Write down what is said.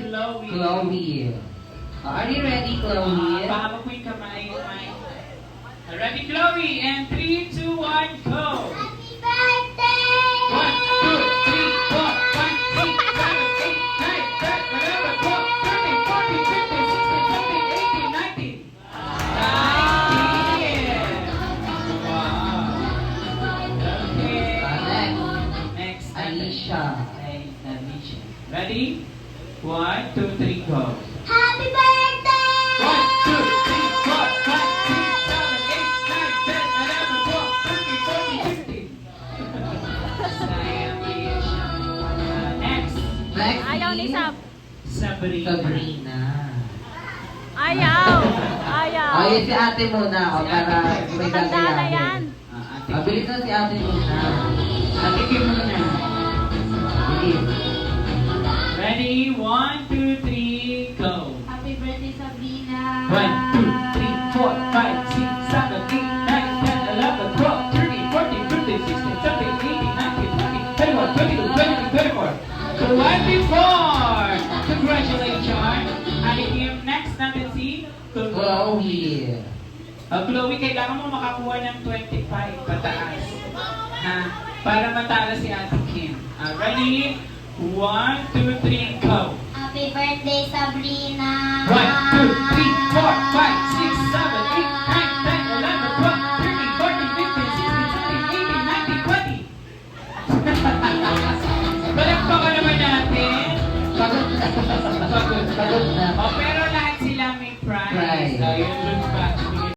Chloe. Chloe. Are you ready, Chloe? Pahawak mo yung kamay. Ready, Chloe? And 3, 2, 1, go! Happy birthday! 1, 2, 3, 4, 5, 6, 7, 8, 9, 10, 11, 12, 13, 14, 15, 16, 17, 18, 19. 19! Wow! Okay. Next. Alicia. Alicia. Ready? 1, 2, 3, go. Happy birthday! 1, 2, 3, 4, 5, 6, 7, 8, 9, 10, 11, 12, 13, 14, 15. Sayang, Alicia. Next. Next Ayaw ni is Sab. Sabrina. Sabrina. Ayaw. Ayaw. Oh, yun si ate muna. O, para may Matanda na gagayahin. yan. Ate Mabilis na si ate muna. Ate Kim muna. Bilis. Ready? 1, 2, 3, go. Happy birthday, Sabrina! 1, 2, 3, 4, 5, 6, 7, 8, 9, 10, 11, 12, 13, 14, 15, 16, 17, 18, 19, 20, 21, 22, 23, 24. 24! Congratulations! Ate Kim, next natin si Chloe. Chloe, kailangan mo makakuha ng 25 pataas. Ha? Para matalo si Ate Kim. Ready? 1, 2, 3, go! Happy birthday, Sabrina! 1, 2, 3, 4, 5, 6, 7, 8, 9, 10, 11, 12, 13, 14, 15, 16, 17, 18, 19, 20. Palakpakan naman natin. Pagod na. Pagod. Pagod na. Oh, pero lahat sila may prize. Prize. Yun, dun pa.